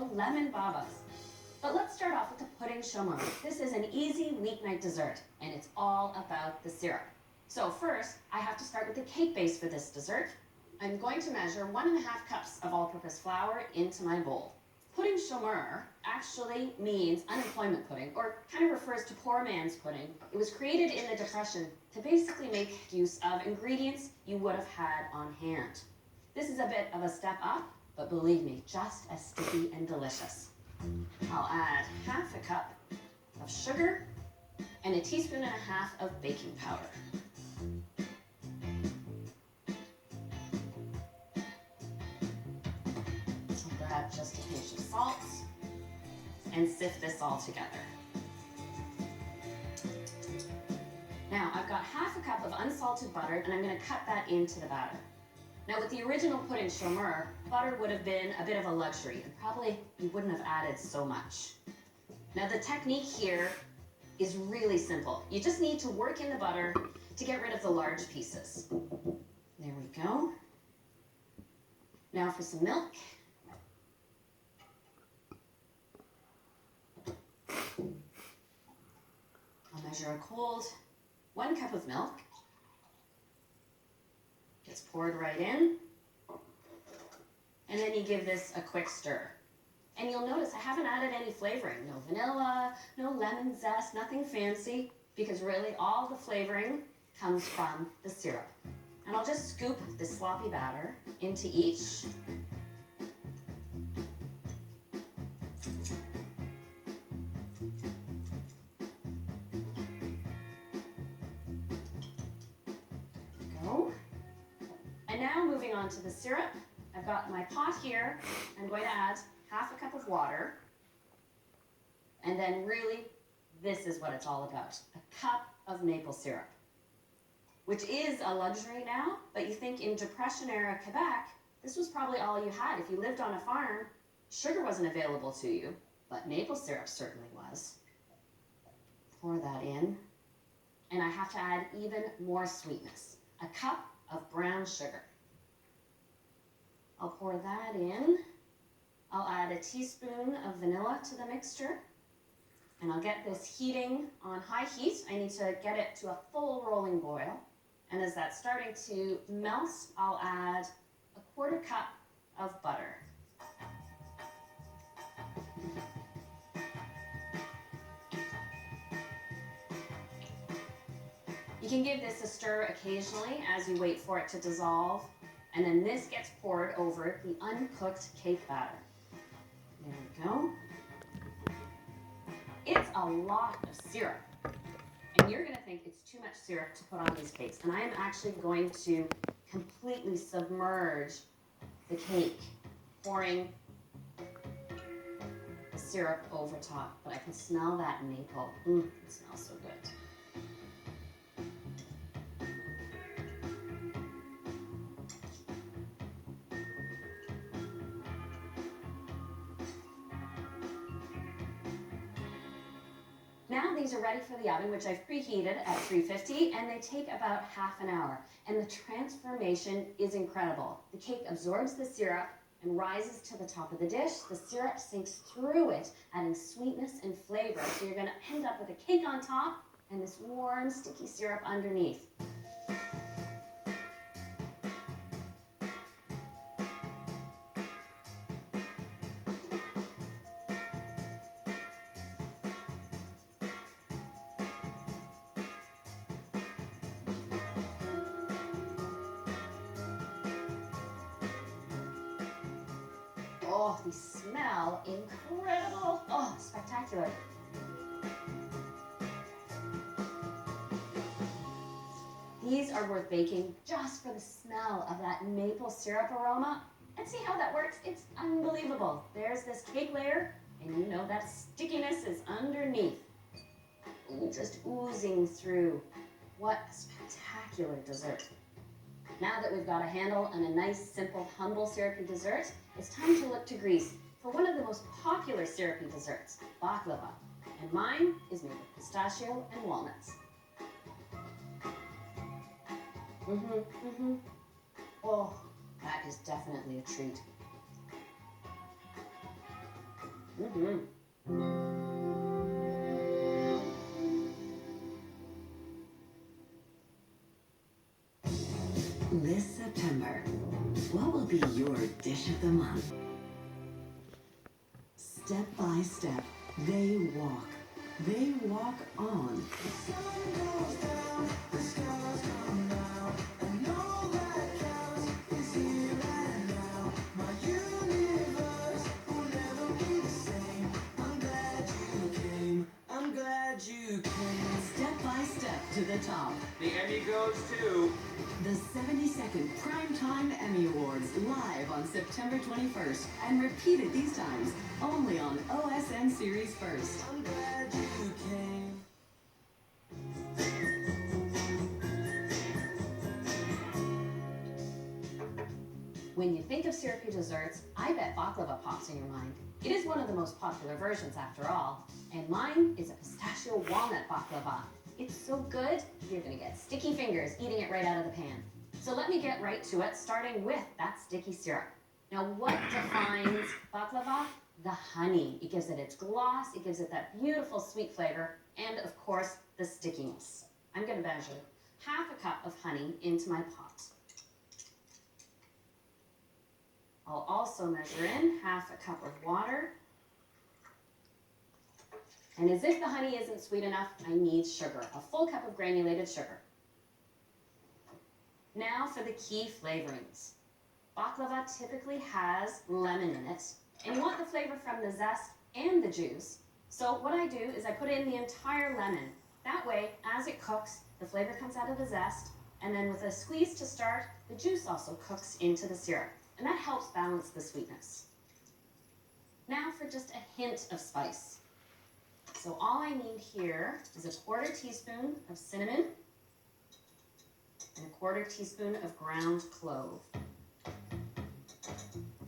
pistachio lemon babas. But let's start off with the pudding chômeur. This is an easy weeknight dessert, and it's all about the syrup. So first, I have to start with the cake base for this dessert. I'm going to measure 1.5 cups of all-purpose flour into my bowl. Pudding chômeur actually means unemployment pudding, or kind of refers to poor man's pudding. It was created in the Depression to basically make use of ingredients you would have had on hand. This is a bit of a step up, but believe me, just as sticky and delicious. I'll add 1/2 cup of sugar and 1.5 teaspoons of baking powder. I'll grab just a pinch of salt and sift this all together. Now I've got 1/2 cup of unsalted butter, and I'm going to cut that into the batter. Now with the original pudding chômeur, butter would have been a bit of a luxury, and probably you wouldn't have added so much. Now the technique here is really simple. You just need to work in the butter to get rid of the large pieces. There we go. Now for some milk. I'll measure a cold 1 cup of milk. Gets poured right in. And then you give this a quick stir. And you'll notice I haven't added any flavoring. No vanilla, no lemon zest, nothing fancy, because really all the flavoring comes from the syrup. And I'll just scoop this sloppy batter into each. Go. And now moving on to the syrup, I've got my pot here. I'm going to add 1/2 cup of water. And then really, this is what it's all about. A cup of maple syrup, which is a luxury now, but you think in Depression-era Quebec, this was probably all you had. If you lived on a farm, sugar wasn't available to you, but maple syrup certainly was. Pour that in. And I have to add even more sweetness. A cup of brown sugar. I'll pour that in. I'll add 1 teaspoon of vanilla to the mixture. And I'll get this heating on high heat. I need to get it to a full rolling boil. And as that's starting to melt, I'll add 1/4 cup of butter. You can give this a stir occasionally as you wait for it to dissolve. And then this gets poured over the uncooked cake batter. There we go. It's a lot of syrup. And you're going to think it's too much syrup to put on these cakes. And I am actually going to completely submerge the cake, pouring the syrup over top. But I can smell that maple. It smells so good. Now these are ready for the oven, which I've preheated at 350, and they take about 1/2 hour. And the transformation is incredible. The cake absorbs the syrup and rises to the top of the dish. The syrup sinks through it, adding sweetness and flavor. So you're going to end up with a cake on top and this warm, sticky syrup underneath. Oh, these smell incredible. Oh, spectacular. These are worth baking just for the smell of that maple syrup aroma. And see how that works? It's unbelievable. There's this cake layer, and you know that stickiness is underneath. Ooh, just oozing through. What a spectacular dessert. Now that we've got a handle on a nice, simple, humble syrupy dessert, it's time to look to Greece for one of the most popular syrupy desserts, baklava. And mine is made with pistachio and walnuts. Oh, that is definitely a treat. This September, what will be your dish of the month? Step by step, they walk on. The sun goes down, the stars come out, and all that counts is here and now. My universe will never be the same. I'm glad you came. I'm glad you came. Step by step to the top. The Emmy goes to The 72nd Primetime Emmy Awards, live on September 21st, and repeated these times, only on OSN Series First. I'm glad you came. When you think of syrupy desserts, I bet baklava pops in your mind. It is one of the most popular versions after all, and mine is a pistachio walnut baklava. It's so good, you're gonna get sticky fingers eating it right out of the pan. So let me get right to it, starting with that sticky syrup. Now what defines baklava? The honey. It gives it its gloss, it gives it that beautiful sweet flavor, and of course, the stickiness. I'm gonna measure half a cup of honey into my pot. I'll also measure in half a cup of water. And as if the honey isn't sweet enough, I need sugar, a full cup of granulated sugar. Now for the key flavorings. Baklava typically has lemon in it, and you want the flavor from the zest and the juice. So what I do is I put in the entire lemon. That way, as it cooks, the flavor comes out of the zest, and then with a squeeze to start, the juice also cooks into the syrup, and that helps balance the sweetness. Now for just a hint of spice. So all I need here is a 1/4 teaspoon of cinnamon and a 1/4 teaspoon of ground clove.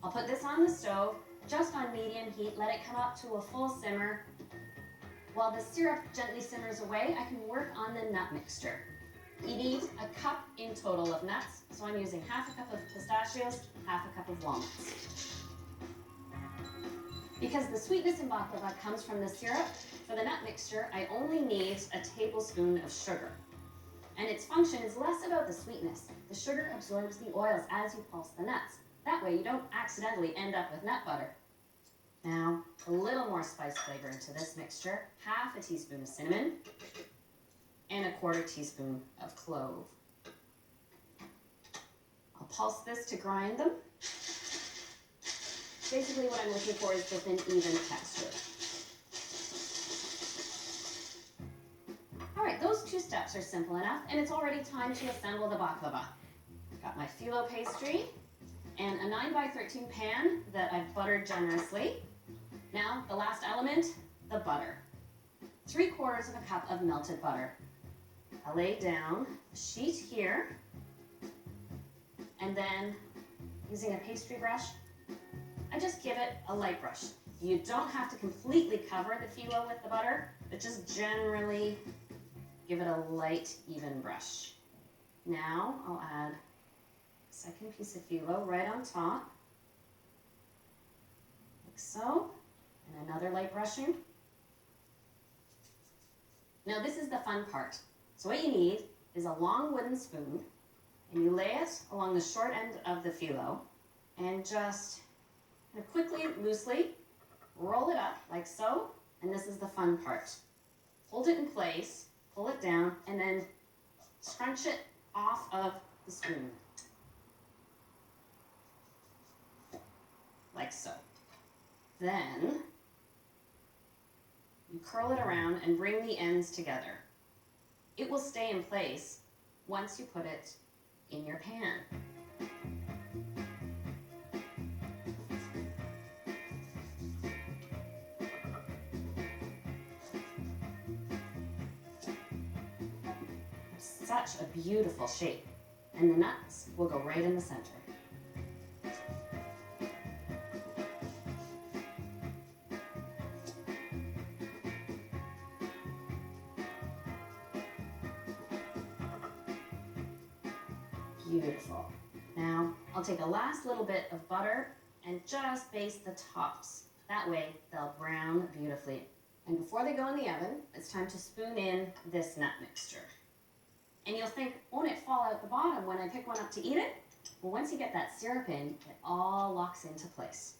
I'll put this on the stove, just on medium heat, let it come up to a full simmer. While the syrup gently simmers away, I can work on the nut mixture. You need a cup in total of nuts, so I'm using half a cup of pistachios, half a cup of walnuts. Because the sweetness in baklava comes from the syrup, for the nut mixture, I only need a tablespoon of sugar. And its function is less about the sweetness. The sugar absorbs the oils as you pulse the nuts. That way you don't accidentally end up with nut butter. Now, a little more spice flavor into this mixture, half a teaspoon of cinnamon, and a 1/4 teaspoon of clove. I'll pulse this to grind them. Basically what I'm looking for is just an even texture. All right, those 2 steps are simple enough, and it's already time to assemble the baklava. Got my phyllo pastry and a 9x13 pan that I've buttered generously. Now, the last element, the butter. 3/4 of a cup of melted butter. I lay down a sheet here, and then using a pastry brush, I just give it a light brush. You don't have to completely cover the phyllo with the butter, but just generally give it a light, even brush. Now I'll add a second piece of phyllo right on top, like so, and another light brushing. Now this is the fun part. So what you need is a long wooden spoon, and you lay it along the short end of the phyllo, and just quickly, loosely, roll it up like so, and this is the fun part. Hold it in place, pull it down, and then scrunch it off of the spoon. Like so. Then, you curl it around and bring the ends together. It will stay in place once you put it in your pan. Such a beautiful shape, and the nuts will go right in the center. Beautiful. Now, I'll take a last little bit of butter and just baste the tops That way, they'll brown beautifully. And before they go in the oven, it's time to spoon in this nut mixture. And you'll think, won't it fall out the bottom when I pick one up to eat it? Well, once you get that syrup in, it all locks into place.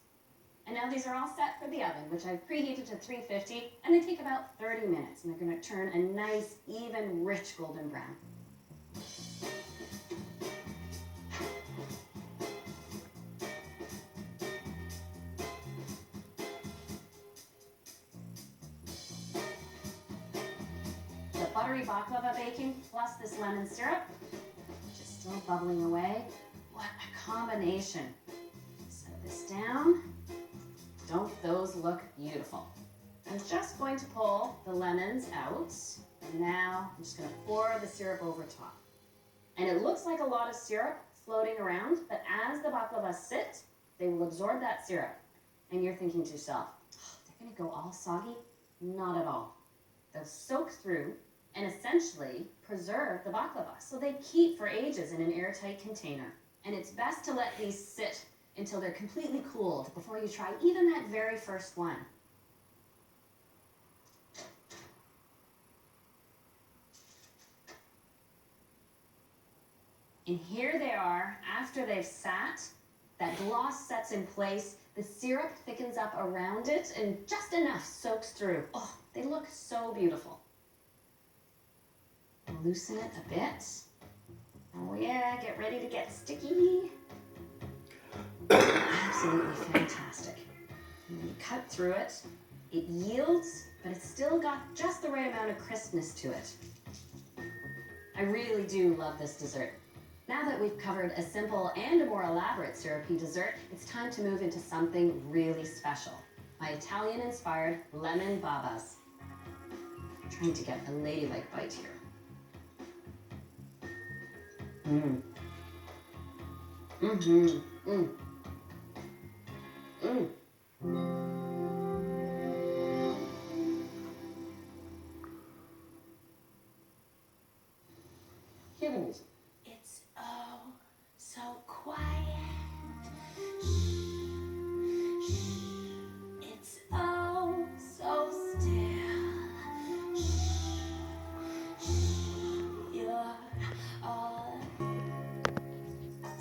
And now these are all set for the oven, which I've preheated to 350, and they take about 30 minutes, and they're going to turn a nice, even, rich golden brown. The buttery baklava baking plus this lemon syrup, which is still bubbling away. What a combination. Set this down. Don't those look beautiful? I'm just going to pull the lemons out, and now I'm just going to pour the syrup over top. And it looks like a lot of syrup floating around, but as the baklava sit, they will absorb that syrup. And you're thinking to yourself, oh, they're going to go all soggy? Not at all. They'll soak through and essentially preserve the baklava, so they keep for ages in an airtight container. And it's best to let these sit until they're completely cooled before you try even that very first one. And here they are after they've sat. That gloss sets in place, the syrup thickens up around it, and just enough soaks through. Oh, they look so beautiful. Loosen it a bit. Oh yeah, get ready to get sticky. Absolutely fantastic. And when you cut through it, it yields, but it's still got just the right amount of crispness to it. I really do love this dessert. Now that we've covered a simple and a more elaborate syrupy dessert, it's time to move into something really special. My Italian-inspired lemon babas. I'm trying to get a ladylike bite here. Mmm. Mm-hmm. Mmm. Mmm. Hear the music. It's oh so quiet. Shh, shh. It's oh so still. Shh, shh. You're all.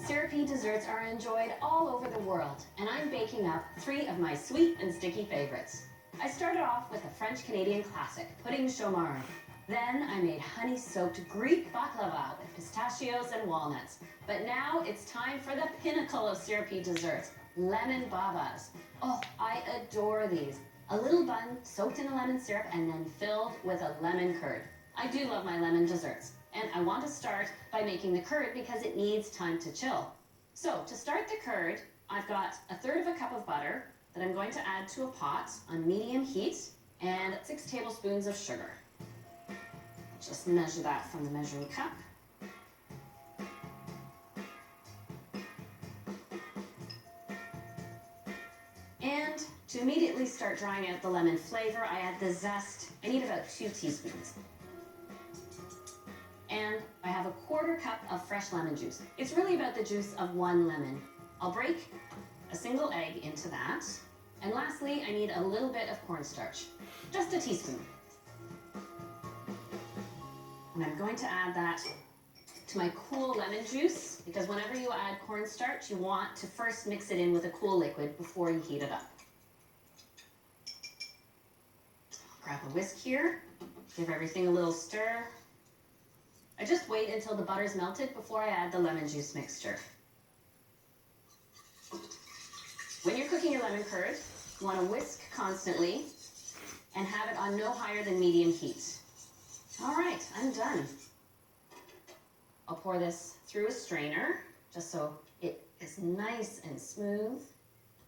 Syrupy desserts are enjoyed all over the world, and I'm baking up 3 of my sweet and sticky favorites. I started off with a French-Canadian classic, pudding chômage. Then I made honey-soaked Greek baklava with pistachios and walnuts. But now it's time for the pinnacle of syrupy desserts, lemon babas. Oh, I adore these. A little bun soaked in a lemon syrup and then filled with a lemon curd. I do love my lemon desserts. And I want to start by making the curd because it needs time to chill. So to start the curd, I've got 1/3 cup of butter that I'm going to add to a pot on medium heat and 6 tablespoons of sugar. Just measure that from the measuring cup. And to immediately start drying out the lemon flavor, I add the zest. I need about 2 teaspoons. And I have 1/4 cup of fresh lemon juice. It's really about the juice of 1 lemon. I'll break a single egg into that. And lastly, I need a little bit of cornstarch, just a teaspoon. And I'm going to add that to my cool lemon juice, because whenever you add cornstarch, you want to first mix it in with a cool liquid before you heat it up. Grab a whisk here, give everything a little stir. I just wait until the butter's melted before I add the lemon juice mixture. When you're cooking your lemon curd, you want to whisk constantly and have it on no higher than medium heat. All right, I'm done. I'll pour this through a strainer just so it is nice and smooth.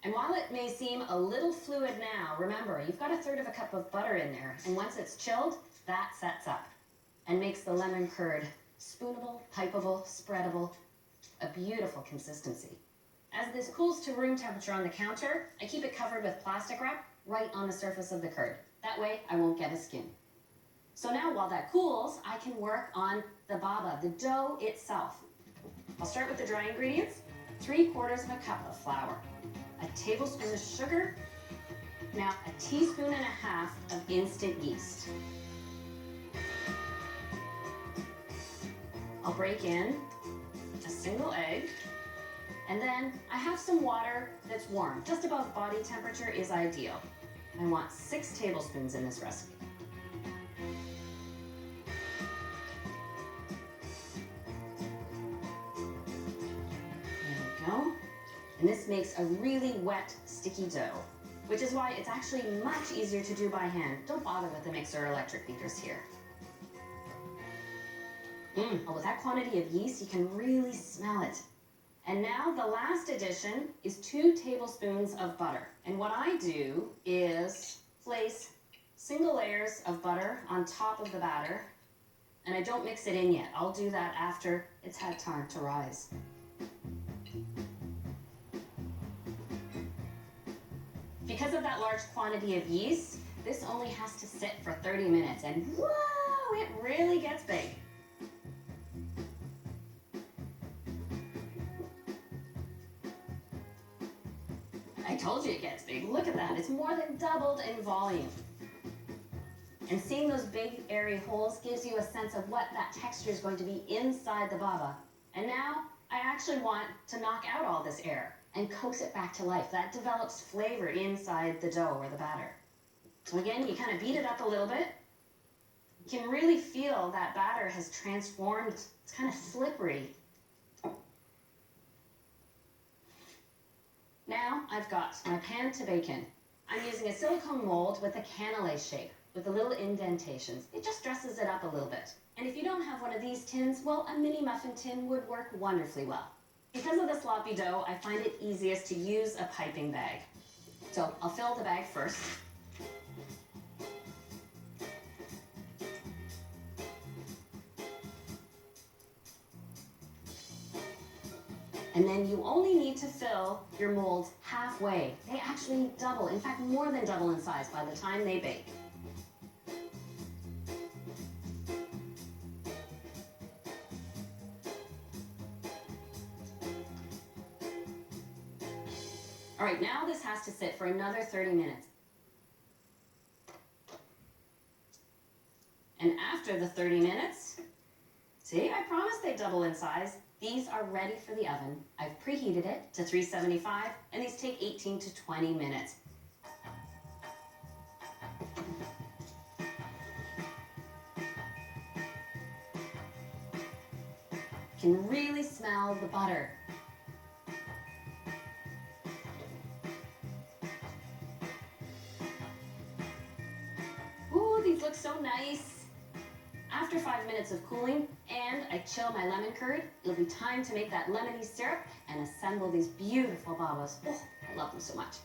And while it may seem a little fluid now, remember, you've got 1/3 cup of butter in there, and once it's chilled, that sets up and makes the lemon curd spoonable, pipeable, spreadable, a beautiful consistency. As this cools to room temperature on the counter, I keep it covered with plastic wrap right on the surface of the curd. That way, I won't get a skin. So now while that cools, I can work on the baba, the dough itself. I'll start with the dry ingredients. 3/4 cup of flour, a tablespoon of sugar, teaspoon and a half of instant yeast. I'll break in a single egg, and then I have some water that's warm. Just above body temperature is ideal. I want 6 tablespoons in this recipe. There we go. And this makes a really wet, sticky dough, which is why it's actually much easier to do by hand. Don't bother with the mixer or electric beaters here. Oh, with that quantity of yeast, you can really smell it. And now the last addition is 2 tablespoons of butter. And what I do is place single layers of butter on top of the batter, and I don't mix it in yet. I'll do that after it's had time to rise. Because of that large quantity of yeast, this only has to sit for 30 minutes, and whoa, it really gets big. I told you it gets big. Look at that. It's more than doubled in volume. And seeing those big airy holes gives you a sense of what that texture is going to be inside the baba. And now I actually want to knock out all this air and coax it back to life. That develops flavor inside the dough or the batter. So again, you kind of beat it up a little bit. You can really feel that batter has transformed. It's kind of slippery. Now I've got my pan to bake in. I'm using a silicone mold with a cannelé shape with the little indentations. It just dresses it up a little bit. And if you don't have one of these tins, well, a mini muffin tin would work wonderfully well. Because of the sloppy dough, I find it easiest to use a piping bag. So I'll fill the bag first. And then you only need to fill your molds halfway. They actually double, in fact, more than double in size by the time they bake. All right, now this has to sit for another 30 minutes. And after the 30 minutes, see, I promised they'd double in size. These are ready for the oven. I've preheated it to 375, and these take 18 to 20 minutes. You can really smell the butter. Ooh, these look so nice. After 5 minutes of cooling, and I chill my lemon curd, it'll be time to make that lemony syrup and assemble these beautiful babas. Oh, I love them so much.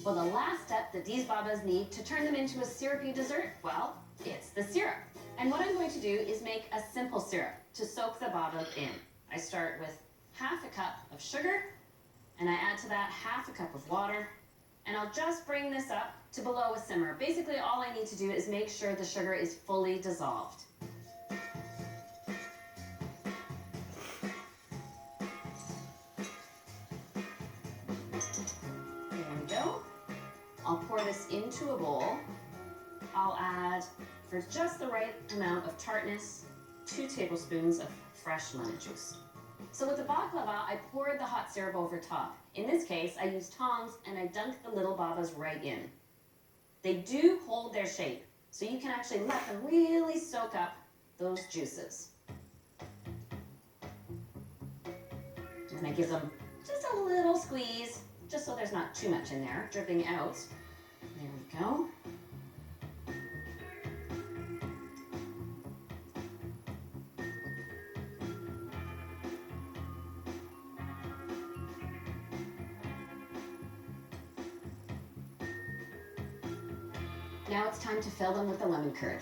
Well, the last step that these babas need to turn them into a syrupy dessert, well, it's the syrup. And what I'm going to do is make a simple syrup to soak the baba in. I start with half a cup of sugar, and I add to that half a cup of water, and I'll just bring this up to below a simmer. Basically, all I need to do is make sure the sugar is fully dissolved. There we go. I'll pour this into a bowl. I'll add, for just the right amount of tartness, 2 tablespoons of fresh lemon juice. So with the baklava, I poured the hot syrup over top. In this case, I used tongs and I dunked the little babas right in. They do hold their shape, so you can actually let them really soak up those juices. And I give them just a little squeeze, just so there's not too much in there dripping out. There we go. Now it's time to fill them with the lemon curd.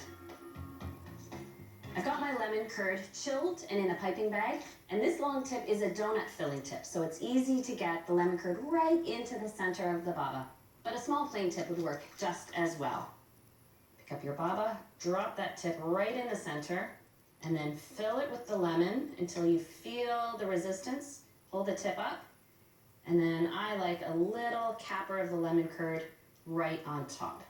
I've got my lemon curd chilled and in a piping bag, and this long tip is a donut filling tip, so it's easy to get the lemon curd right into the center of the baba. But a small plain tip would work just as well. Pick up your baba, drop that tip right in the center, and then fill it with the lemon until you feel the resistance. Hold the tip up. And then I like a little capper of the lemon curd right on top.